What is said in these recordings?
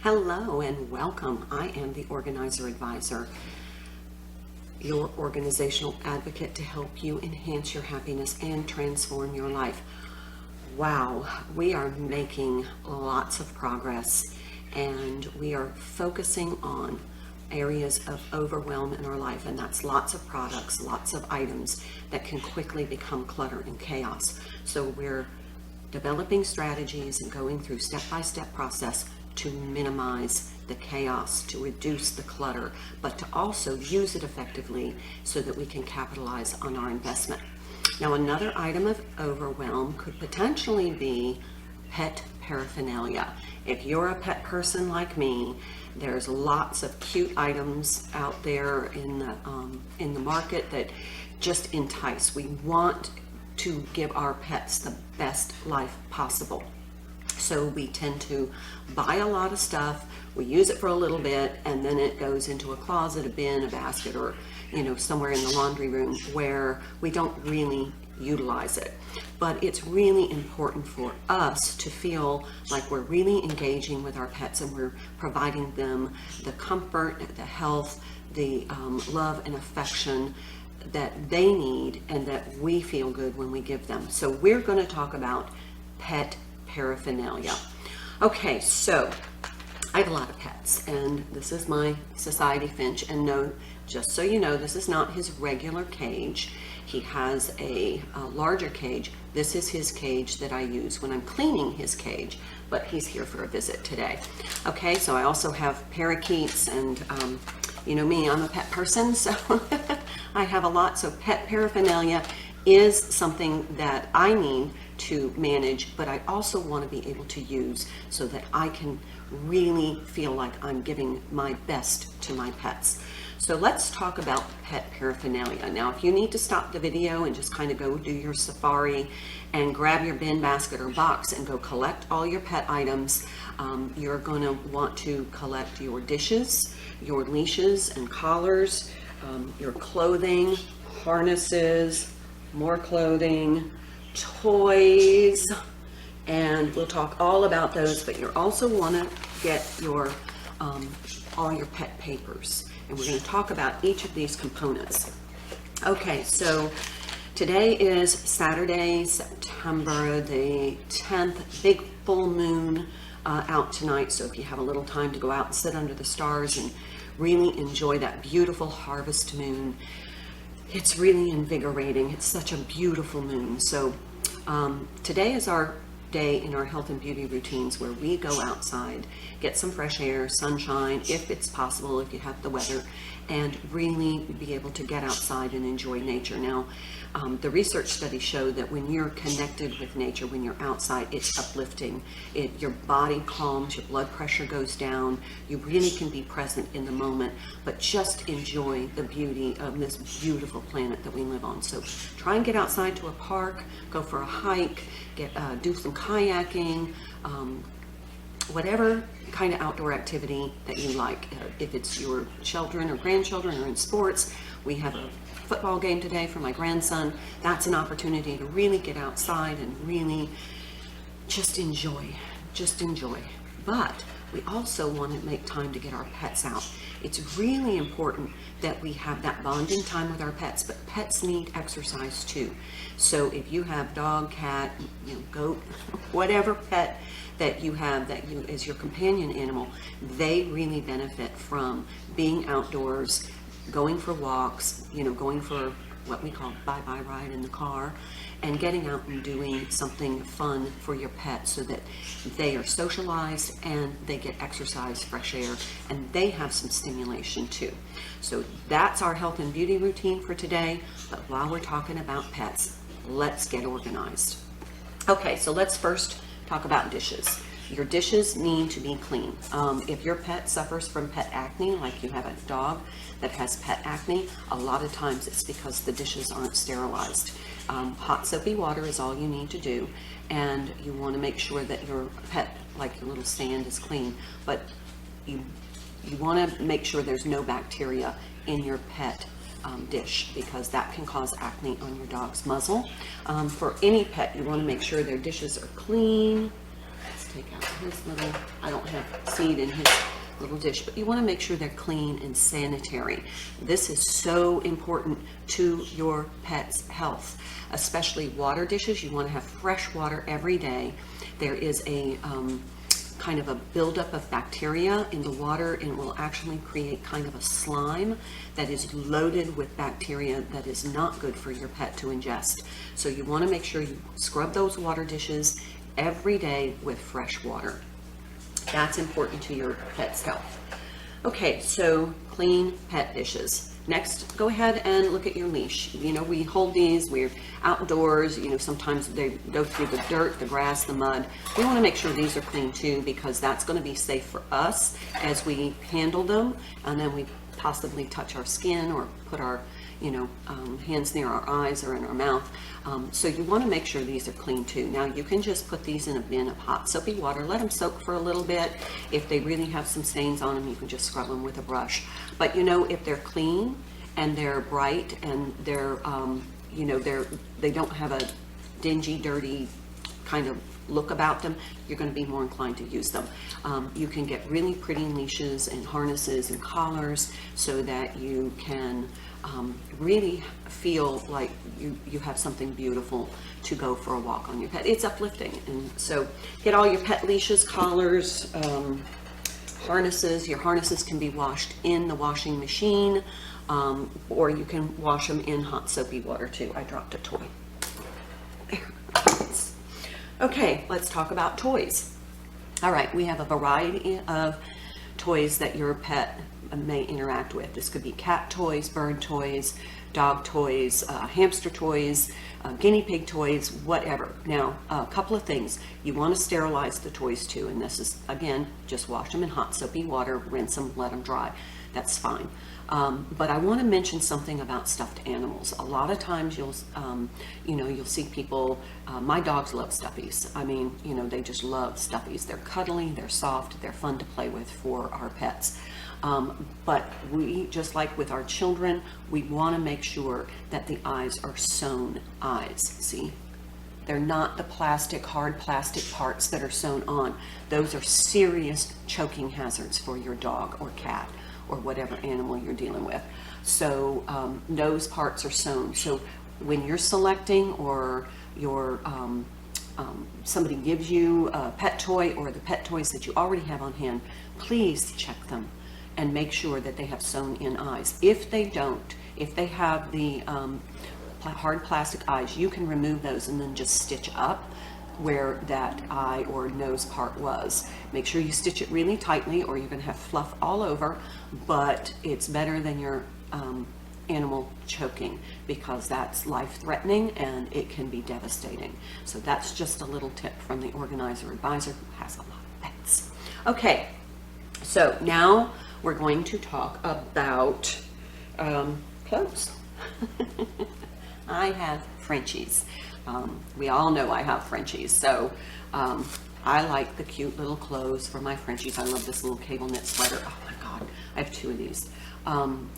Hello and welcome. I am the Organizer Advisor, your organizational advocate to help you enhance your happiness and transform your life. Wow, we are making lots of progress and we are focusing on areas of overwhelm in our life, and that's lots of products, lots of items that can quickly become clutter and chaos. So we're developing strategies and going through step-by-step process to minimize the chaos, to reduce the clutter, but to also use it effectively so that we can capitalize on our investment. Now, another item of overwhelm could potentially be pet paraphernalia. If you're a pet person like me, there's lots of cute items out there in the market that just entice. We want to give our pets the best life possible. So we tend to buy a lot of stuff, we use it for a little bit, and then it goes into a closet, a bin, a basket, or somewhere in the laundry room where we don't really utilize it. But it's really important for us to feel like we're really engaging with our pets and we're providing them the comfort, the health, the love and affection that they need and that we feel good when we give them. So we're going to talk about pet paraphernalia. Okay, so I have a lot of pets, and this is my society finch, and no, just so you know, this is not his regular cage. He has a larger cage. This is his cage that I use when I'm cleaning his cage, but he's here for a visit today. Okay, so I also have parakeets, and you know me, I'm a pet person, so I have a lot. So pet paraphernalia is something that I need to manage, but I also want to be able to use so that I can really feel like I'm giving my best to my pets. So let's talk about pet paraphernalia. Now, if you need to stop the video and just kind of go do your safari and grab your bin, basket, or box and go collect all your pet items, you're going to want to collect your dishes, your leashes and collars, your clothing, harnesses, more clothing, toys, and we'll talk all about those. But you also want to get your all your pet papers, and we're going to talk about each of these components. Okay, so today is Saturday, September the 10th, big full moon out tonight. So if you have a little time to go out and sit under the stars and really enjoy that beautiful harvest moon, it's really invigorating. It's such a beautiful moon. So today is our day in our health and beauty routines where we go outside, get some fresh air, sunshine, if it's possible, if you have the weather, and really be able to get outside and enjoy nature. Now, the research studies show that when you're connected with nature, when you're outside, it's uplifting. Your body calms, your blood pressure goes down, you really can be present in the moment, but just enjoy the beauty of this beautiful planet that we live on. So try and get outside to a park, go for a hike, do some kayaking, whatever kind of outdoor activity that you like. If it's your children or grandchildren or in sports, we have a football game today for my grandson. That's an opportunity to really get outside and really just enjoy. But we also want to make time to get our pets out. It's really important that we have that bonding time with our pets, but pets need exercise too. So if you have dog, cat, goat, whatever pet that you have that is your companion animal, they really benefit from being outdoors, going for walks, going for what we call bye-bye ride in the car, and getting out and doing something fun for your pet so that they are socialized and they get exercise, fresh air, and they have some stimulation too. So that's our health and beauty routine for today. But while we're talking about pets, let's get organized. Okay, so let's first talk about dishes. Your dishes need to be clean. If your pet suffers from pet acne, like you have a dog that has pet acne, a lot of times it's because the dishes aren't sterilized. Hot soapy water is all you need to do, and you want to make sure that your pet, like your little stand, is clean. But you want to make sure there's no bacteria in your pet dish, because that can cause acne on your dog's muzzle. For any pet, you want to make sure their dishes are clean, take out his little, I don't have seed in his little dish, but you want to make sure they're clean and sanitary. This is so important to your pet's health, especially water dishes. You want to have fresh water every day. There is a kind of a buildup of bacteria in the water, and it will actually create kind of a slime that is loaded with bacteria that is not good for your pet to ingest. So you want to make sure you scrub those water dishes every day with fresh water. That's important to your pet's health. Okay, so clean pet dishes. Next, go ahead and look at your leash. You know, we hold these, we're outdoors, you know, sometimes they go through the dirt, the grass, the mud. We want to make sure these are clean too, because that's going to be safe for us as we handle them, and then we possibly touch our skin or put our, you know, hands near our eyes or in our mouth. So you want to make sure these are clean too. Now you can just put these in a bin of hot soapy water, let them soak for a little bit. If they really have some stains on them, you can just scrub them with a brush. But you know, if they're clean and they're bright and they're, you know, they don't have a dingy, dirty kind of look about them, you're going to be more inclined to use them. You can get really pretty leashes and harnesses and collars so that you can really feel like you have something beautiful to go for a walk on your pet. It's uplifting. And so get all your pet leashes, collars, harnesses. Your harnesses can be washed in the washing machine, or you can wash them in hot soapy water too. I dropped a toy. There. Okay, let's talk about toys. All right, we have a variety of toys that your pet may interact with. This could be cat toys, bird toys, dog toys, hamster toys, guinea pig toys, whatever. Now, a couple of things. You want to sterilize the toys too, and this is, again, just wash them in hot soapy water, rinse them, let them dry. That's fine. But I want to mention something about stuffed animals. A lot of times you'll see people, my dogs love stuffies. I mean, you know, they just love stuffies. They're cuddly, they're soft, they're fun to play with for our pets. But we, just like with our children, we want to make sure that the eyes are sewn eyes. See? They're not the plastic, hard plastic parts that are sewn on. Those are serious choking hazards for your dog or cat or whatever animal you're dealing with. So those parts are sewn. So when you're selecting, or your somebody gives you a pet toy or the pet toys that you already have on hand, please check them and make sure that they have sewn in eyes. If they don't, if they have the hard plastic eyes, you can remove those and then just stitch up where that eye or nose part was. Make sure you stitch it really tightly or you're going to have fluff all over, but it's better than your animal choking, because that's life-threatening and it can be devastating. So that's just a little tip from the organizer advisor who has a lot of pets. Okay, so now we're going to talk about clothes. I have Frenchies. We all know I have Frenchies, so I like the cute little clothes for my Frenchies. I love this little cable knit sweater. Oh my God, I have 2 of these.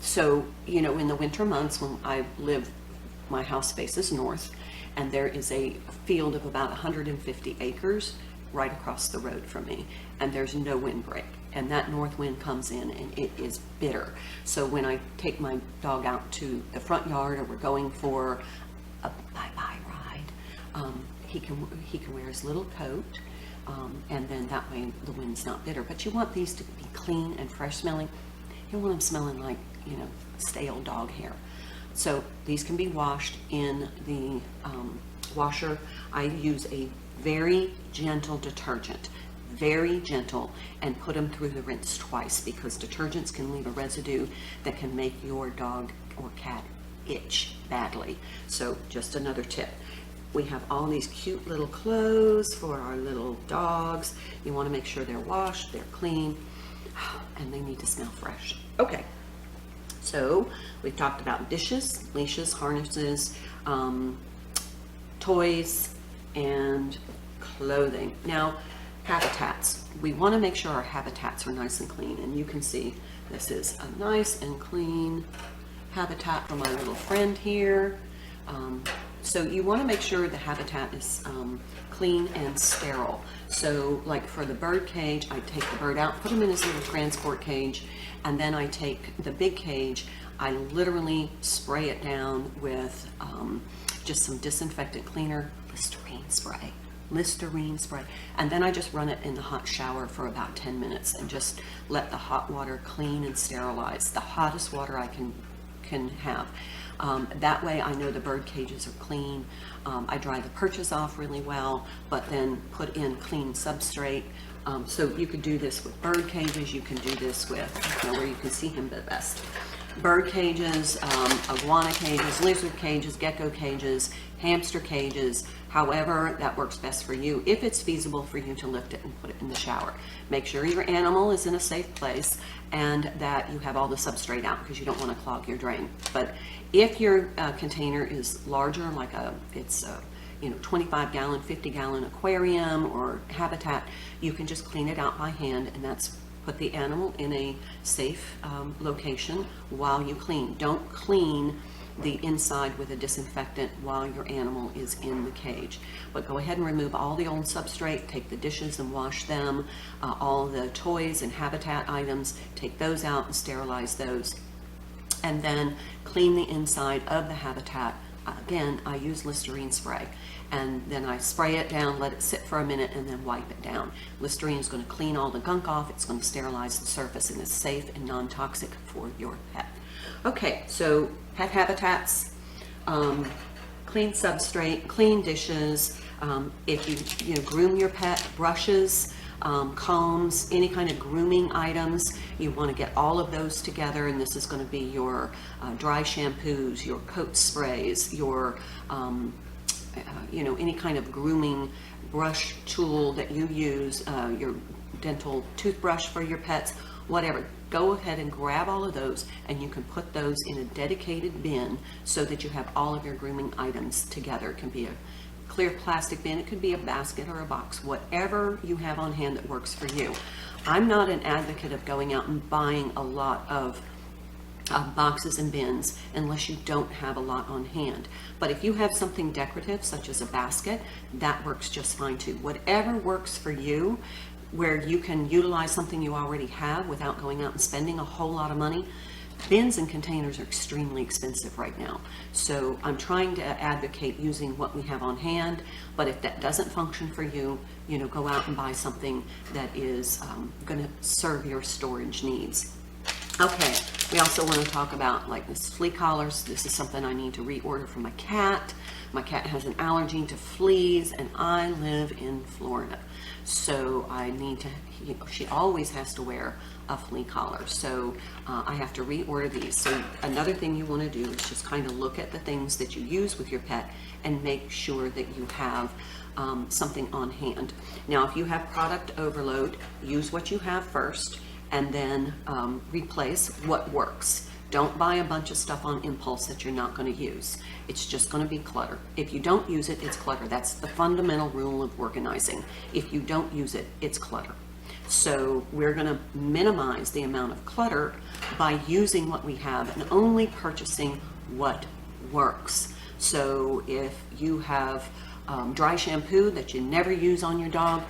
So, you know, in the winter months when I live, my house faces north, and there is a field of about 150 acres right across the road from me, and there's no windbreak, and that north wind comes in and it is bitter. So when I take my dog out to the front yard, or we're going for a bye-bye ride, he can wear his little coat, and then that way the wind's not bitter. But you want these to be clean and fresh smelling. You don't want them smelling like, you know, stale dog hair. So these can be washed in the washer. I use a very gentle detergent, very gentle, and put them through the rinse twice, because detergents can leave a residue that can make your dog or cat itch badly. So just another tip. We have all these cute little clothes for our little dogs. You want to make sure they're washed, they're clean, and they need to smell fresh. Okay, so we've talked about dishes, leashes, harnesses, toys, and clothing. Now, habitats. We want to make sure our habitats are nice and clean, and you can see this is a nice and clean habitat for my little friend here. So you want to make sure the habitat is clean and sterile. So like for the bird cage, I take the bird out, put him in his little transport cage, and then I take the big cage, I literally spray it down with just some disinfectant cleaner, Listerine spray, and then I just run it in the hot shower for about 10 minutes and just let the hot water clean and sterilize, the hottest water I can have. That way I know the bird cages are clean. I dry the perches off really well, but then put in clean substrate. So you could do this with bird cages, you can do this with, where you can see him the best. Bird cages, iguana cages, lizard cages, gecko cages, hamster cages, however that works best for you. If it's feasible for you to lift it and put it in the shower, make sure your animal is in a safe place and that you have all the substrate out, because you don't want to clog your drain. But if your container is larger, like it's a 25-gallon, 50-gallon aquarium or habitat, you can just clean it out by hand, and that's put the animal in a safe location while you clean. Don't clean the inside with a disinfectant while your animal is in the cage. But go ahead and remove all the old substrate, take the dishes and wash them, all the toys and habitat items, take those out and sterilize those. And then clean the inside of the habitat. Again, I use Listerine spray, and then I spray it down, let it sit for a minute, and then wipe it down. Listerine is going to clean all the gunk off, it's going to sterilize the surface, and it's safe and non-toxic for your pet. Okay, so pet habitats, clean substrate, clean dishes. If you groom your pet, brushes, combs, any kind of grooming items, you want to get all of those together, and this is going to be your dry shampoos, your coat sprays, your any kind of grooming brush tool that you use, your dental toothbrush for your pets, whatever. Go ahead and grab all of those, and you can put those in a dedicated bin so that you have all of your grooming items together. It can be a clear plastic bin, it could be a basket or a box, whatever you have on hand that works for you. I'm not an advocate of going out and buying a lot of boxes and bins unless you don't have a lot on hand. But if you have something decorative such as a basket, that works just fine too. Whatever works for you, where you can utilize something you already have without going out and spending a whole lot of money. Bins and containers are extremely expensive right now. So I'm trying to advocate using what we have on hand, but if that doesn't function for you, go out and buy something that is going to serve your storage needs. Okay, we also want to talk about like this flea collars. This is something I need to reorder for my cat. My cat has an allergy to fleas, and I live in Florida. So I need to, she always has to wear a flea collar. So I have to reorder these. So another thing you want to do is just kind of look at the things that you use with your pet and make sure that you have something on hand. Now, if you have product overload, use what you have first and then replace what works. Don't buy a bunch of stuff on impulse that you're not going to use. It's just going to be clutter. If you don't use it, it's clutter. That's the fundamental rule of organizing. If you don't use it, it's clutter. So we're going to minimize the amount of clutter by using what we have and only purchasing what works. So if you have dry shampoo that you never use on your dog,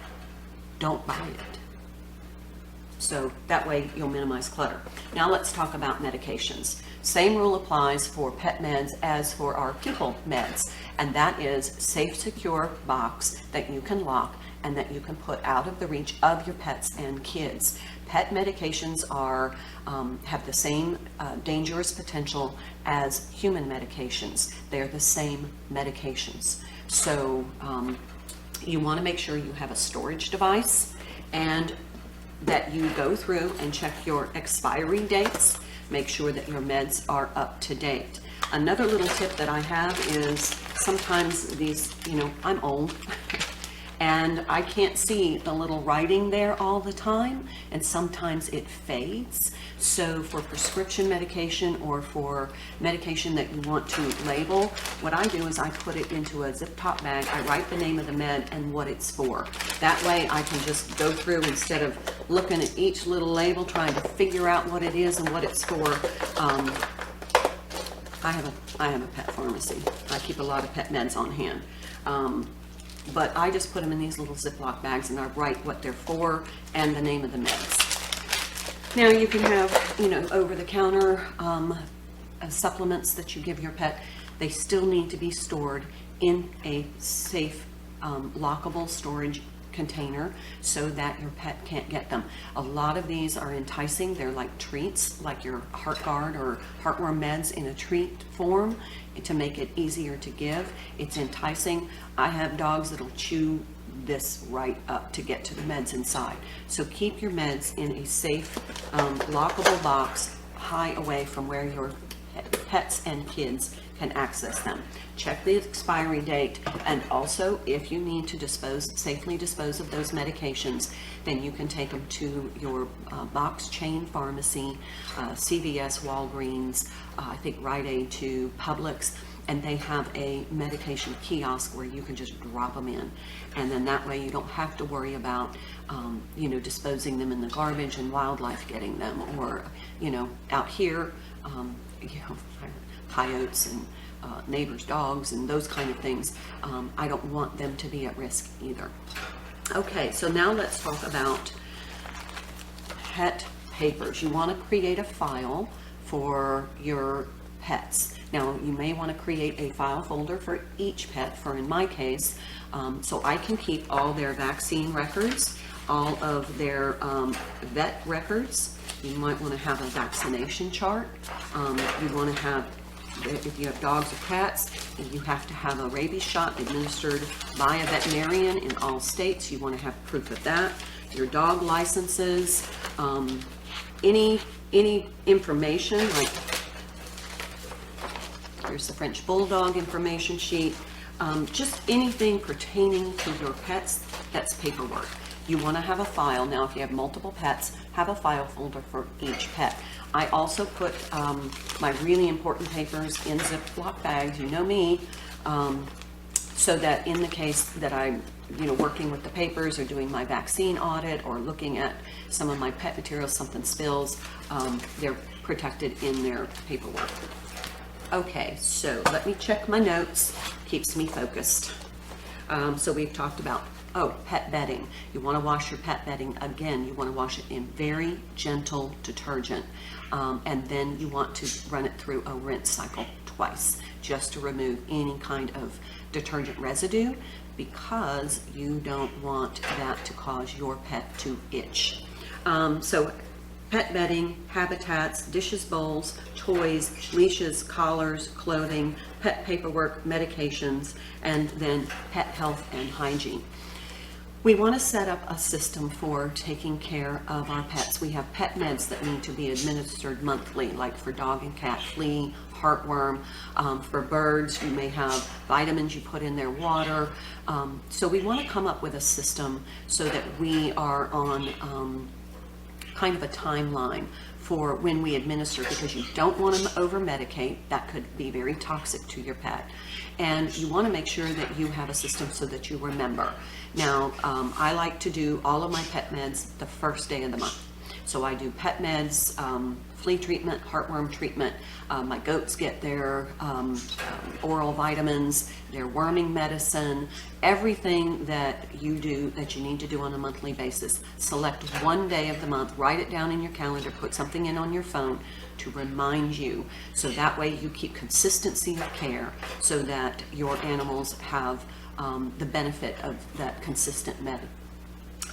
don't buy it. So that way you'll minimize clutter. Now let's talk about medications. Same rule applies for pet meds as for our people meds, and that is safe, secure box that you can lock and that you can put out of the reach of your pets and kids. Pet medications are have the same dangerous potential as human medications. They're the same medications. So you want to make sure you have a storage device and that you go through and check your expiry dates. Make sure that your meds are up to date. Another little tip that I have is sometimes these, I'm old and I can't see the little writing there all the time, and sometimes it fades. So for prescription medication or for medication that you want to label, what I do is I put it into a zip top bag. I write the name of the med and what it's for. That way I can just go through instead of looking at each little label, trying to figure out what it is and what it's for. I have a pet pharmacy. I keep a lot of pet meds on hand. But I just put them in these little Ziploc bags and I write what they're for and the name of the meds. Now you can have, you know, over-the-counter supplements that you give your pet. They still need to be stored in a safe, lockable storage container so that your pet can't get them. A lot of these are enticing. They're like treats, like your HeartGuard or heartworm meds in a treat form to make it easier to give. It's enticing. I have dogs that'll chew this right up to get to the meds inside. So keep your meds in a safe, lockable box, high away from where your pets and kids can access them. Check the expiry date, and also if you need to safely dispose of those medications, then you can take them to your box chain pharmacy, CVS, Walgreens, I think Rite Aid to Publix, and they have a medication kiosk where you can just drop them in, and then that way you don't have to worry about you know, disposing them in the garbage and wildlife getting them, or you know, out here you know, coyotes and neighbors' dogs and those kind of things. I don't want them to be at risk either. Okay, so now let's talk about pet papers. You want to create a file for your pets. Now you may want to create a file folder for each pet, for in my case, so I can keep all their vaccine records, all of their vet records. You might want to have a vaccination chart. You want to have, if you have dogs or cats, you have to have a rabies shot administered by a veterinarian in all states. You want to have proof of that. Your dog licenses, any information, like here's the French Bulldog information sheet, just anything pertaining to your pets, that's paperwork. You want to have a file. Now, if you have multiple pets, have a file folder for each pet. I also put my really important papers in Ziploc bags, you know me, so that in the case that I'm, you know, working with the papers or doing my vaccine audit or looking at some of my pet materials, something spills, they're protected in their paperwork. Okay, so let me check my notes. Keeps me focused. So we've talked about, pet bedding. You want to wash your pet bedding. Again, you want to wash it in very gentle detergent. And then you want to run it through a rinse cycle twice, just to remove any kind of detergent residue, because you don't want that to cause your pet to itch. So pet bedding, habitats, dishes, bowls, toys, leashes, collars, clothing, pet paperwork, medications, and then pet health and hygiene. We want to set up a system for taking care of our pets. We have pet meds that need to be administered monthly, like for dog and cat, flea, heartworm. For birds, you may have vitamins you put in their water. So we want to come up with a system so that we are on kind of a timeline for when we administer, because you don't want to over-medicate. That could be very toxic to your pet. And you want to make sure that you have a system so that you remember. Now, I like to do all of my pet meds the first day of the month. So I do pet meds, flea treatment, heartworm treatment. My goats get their oral vitamins, their worming medicine, everything that you do that you need to do on a monthly basis. Select one day of the month, write it down in your calendar, put something in on your phone to remind you, so that way you keep consistency of care so that your animals have the benefit of that consistent med.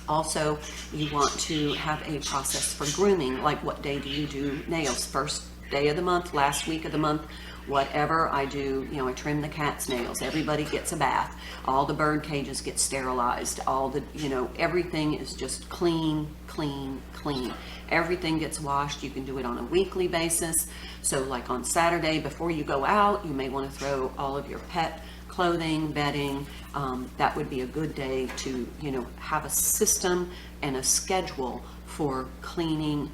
Also, you want to have a process for grooming, like what day do you do nails? First day of the month, last week of the month, whatever. I do, you know, I trim the cat's nails. Everybody gets a bath. All the bird cages get sterilized. All the, you know, everything is just clean, clean, clean. Everything gets washed. You can do it on a weekly basis. So like on Saturday before you go out, you may want to throw all of your pet clothing, bedding. That would be a good day to, you know, have a system and a schedule for cleaning,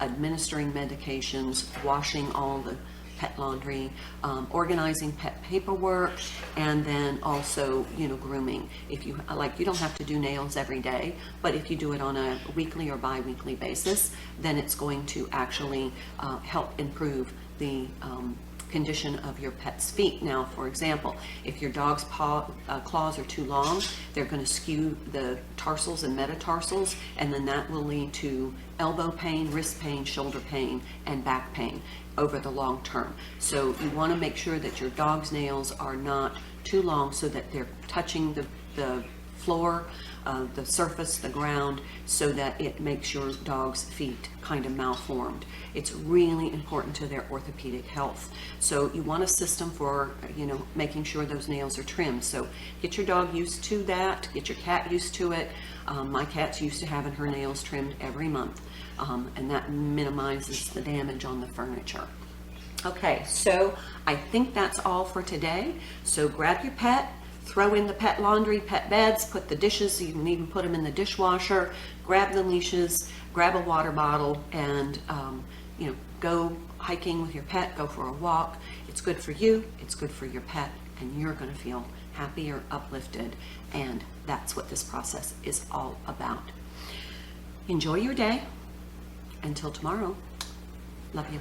administering medications, washing all the pet laundry, organizing pet paperwork, and then also, you know, grooming. If you like, you don't have to do nails every day, but if you do it on a weekly or bi-weekly basis, then it's going to actually help improve the condition of your pet's feet. Now, for example, if your dog's claws are too long, they're going to skew the tarsals and metatarsals, and then that will lead to elbow pain, wrist pain, shoulder pain, and back pain over the long term. So you want to make sure that your dog's nails are not too long so that they're touching the floor, the surface, the ground, so that it makes your dog's feet kind of malformed. It's really important to their orthopedic health. So you want a system for, making sure those nails are trimmed. So get your dog used to that, get your cat used to it. My cat's used to having her nails trimmed every month, and that minimizes the damage on the furniture. Okay, so I think that's all for today. So grab your pet, throw in the pet laundry, pet beds, put the dishes, you can even put them in the dishwasher, grab the leashes, grab a water bottle, and go hiking with your pet, go for a walk. It's good for you, it's good for your pet, and you're going to feel happier, uplifted, and that's what this process is all about. Enjoy your day. Until tomorrow, love you.